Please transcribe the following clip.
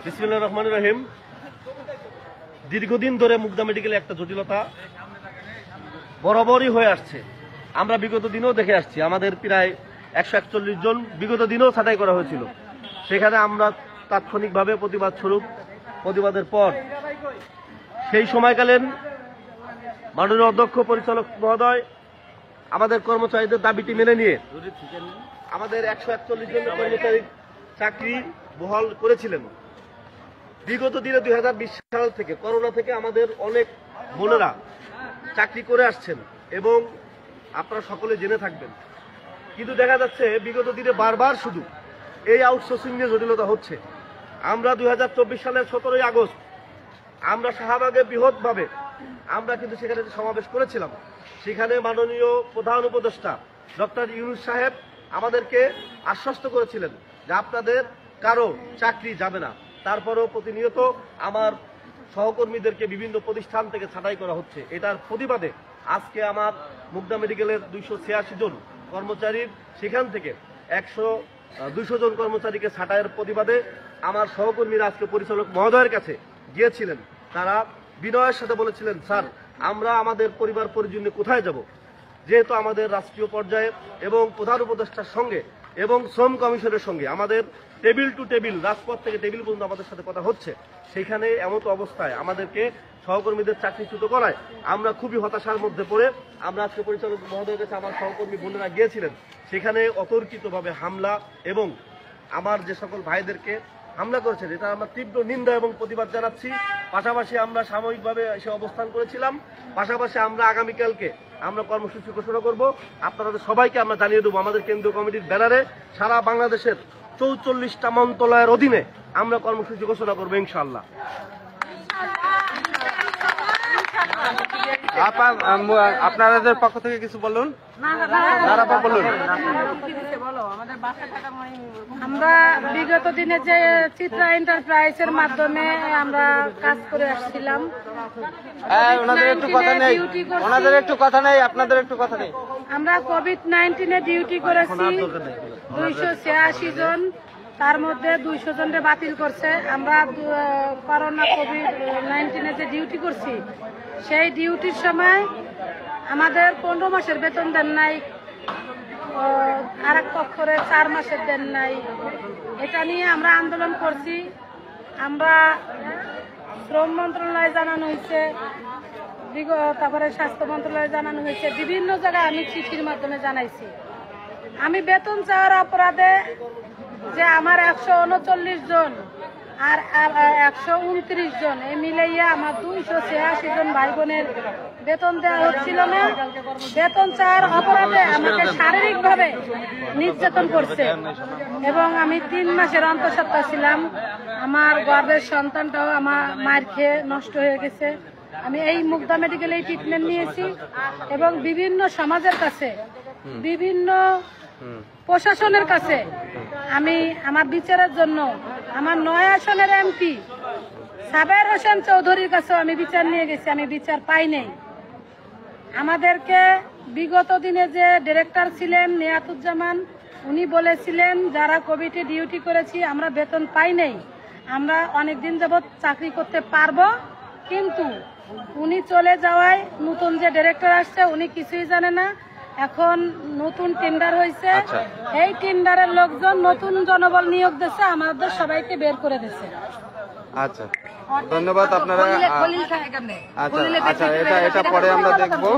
বিসমিল্লাহির রহমানির রহিম। দীর্ঘদিন ধরে মুগদা মেডিকেলে একটা জটিলতা বরাবরই হয়ে আসছে। আমরা বিগত দিনেও দেখে আসছি, আমাদের প্রায় 141 জন বিগত দিনেও ছাঁটাই করা হয়েছিল। সেখানে আমরা তাৎক্ষণিকভাবে প্রতিবাদ স্বরূপ প্রতিবাদের পর সেই সময়কালীন মাননীয় অধ্যক্ষ পরিচালক মহোদয় আমাদের কর্মচারীদের দাবিটি মেনে নিয়ে আমাদের 141 জন কর্মচারী চাকরি বহাল করেছিলেন। বিগত দিনে 2020 সাল থেকে করোনা থেকে আমাদের অনেক বোনেরা চাকরি করে আসছেন এবং আপনারা সকলে জেনে থাকবেন। কিন্তু দেখা যাচ্ছে বিগত দিনে বারবার শুধু এই আউটসোর্সিং নিয়ে জটিলতা হচ্ছে। আমরা 2024 সালের 17ই আগস্ট আমরা শাহবাগে বৃহৎভাবে আমরা কিন্তু সেখানে সমাবেশ করেছিলাম। সেখানে মাননীয় প্রধান উপদেষ্টা ডক্টর ইউনূস সাহেব আমাদেরকে আশ্বস্ত করেছিলেন যে আপনাদের কারো চাকরি যাবে না। তারপরেও প্রতিনিয়ত আমার সহকর্মীদেরকে বিভিন্ন প্রতিষ্ঠান থেকে ছাঁটাই করা হচ্ছে। এটার প্রতিবাদে আজকে আমার মুগদা মেডিকেলের 286 জন কর্মচারীর সেখান থেকে 200 জন কর্মচারীকে ছাঁটাইয়ের প্রতিবাদে আমার সহকর্মীরা আজকে পরিচালক মহোদয়ের কাছে গিয়েছিলেন। তারা বিনয়ের সাথে বলেছিলেন, স্যার আমরা আমাদের পরিবার পরিজন কোথায় যাব, যেহেতু আমাদের রাষ্ট্রীয় পর্যায়ে এবং প্রধান উপদেষ্টার সঙ্গে এবং শ্রম কমিশনের সঙ্গে আমাদের টেবিল টু টেবিল, রাজপথ থেকে টেবিল পর্যন্ত আমাদের সাথে কথা হচ্ছে। সেখানে এমতো অবস্থায় আমাদেরকে সহকর্মীদের চাকরিচ্যুত করায় আমরা খুবই হতাশার মধ্যে পড়ে আমরা আজকে পরিচালক মহোদয়ের কাছে আমার সহকর্মী বোনেরা গিয়েছিলেন। সেখানে অতর্কিতভাবে হামলা এবং আমার যে সকল ভাইদেরকে হামলা করেছেন, এটা আমরা তীব্র নিন্দা এবং প্রতিবাদ জানাচ্ছি। পাশাপাশি আমরা সাময়িকভাবে এসে অবস্থান করেছিলাম। পাশাপাশি আমরা আগামীকালকে আমরা কর্মসূচি ঘোষণা করব। আপনাদের সবাইকে আমরা জানিয়ে দেবো আমাদের কেন্দ্রীয় কমিটির ব্যানারে সারা বাংলাদেশের 44টা মন্ত্রণালয়ের অধীনে আমরা কর্মসূচি ঘোষণা করবো ইনশাআল্লাহ। আপনাদের পক্ষ থেকে কিছু বলুন। আমরা বিগত দিনে যে চিত্রা এন্টারপ্রাইজের মাধ্যমে আমরা কাজ করে আসছিলাম। ওনাদের একটু কথা নেই, আপনাদের একটু কথা নেই। আমরা কোভিড-19 ডিউটি করেছি 286 জন, তার মধ্যে 200 জনকে বাতিল করছে। আমরা করোনা কোভিড-19 যে ডিউটি করছি সেই ডিউটির সময় আমাদের 15 মাসের বেতন দেন নাই, আর এক পক্ষরে 4 মাসের দেন নাই। এটা নিয়ে আমরা আন্দোলন করছি। আমরা শ্রম মন্ত্রণালয়ে জানানো হয়েছে, তারপরে স্বাস্থ্য মন্ত্রণালয়ে জানানো হয়েছে, বিভিন্ন জায়গায় আমি চিঠির মাধ্যমে জানাইছি। আমি বেতন চাওয়ার অপরাধে যে আমার 139 জন আর 129 জন এই মিলাইয়া আমার 286 জন ভাই বোনের বেতন দেওয়া হচ্ছিল না। বেতন চাওয়ার অপরাধে আমাকে শারীরিকভাবে নির্যাতন করছে এবং আমি 3 মাসের অন্তঃসত্ত্বা ছিলাম। আমার গর্ভের সন্তানটাও আমার মার খেয়ে নষ্ট হয়ে গেছে। আমি এই মুগদা মেডিকেলে ট্রিটমেন্ট নিয়েছি এবং বিভিন্ন সমাজের কাছে, বিভিন্ন প্রশাসনের কাছে আমি আমার বিচারের জন্য আমার 9 আসনের এমপি সাবের হোসেন চৌধুরীর কাছেও আমি বিচার নিয়ে গেছি। আমি বিচার পাই নাই। আমাদেরকে বিগত দিনে যে ডিরেক্টর ছিলেন নিয়াতুজ্জামান, উনি বলেছিলেন যারা কোভিডে ডিউটি করেছি আমরা বেতন পাই নাই, আমরা অনেকদিন যাবৎ চাকরি করতে পারবো। কিন্তু উনি চলে যাওয়ায় নতুন যে ডিরেক্টর আসছে উনি কিছুই জানে না। এখন নতুন টেন্ডার হয়েছে, এই টেন্ডারের লোকজন নতুন জনবল নিয়োগ দিচ্ছে, আমাদের সবাইকে বের করে দিচ্ছে। আচ্ছা, ধন্যবাদ আপনারা। আচ্ছা, এটা পরে আমরা দেখবো।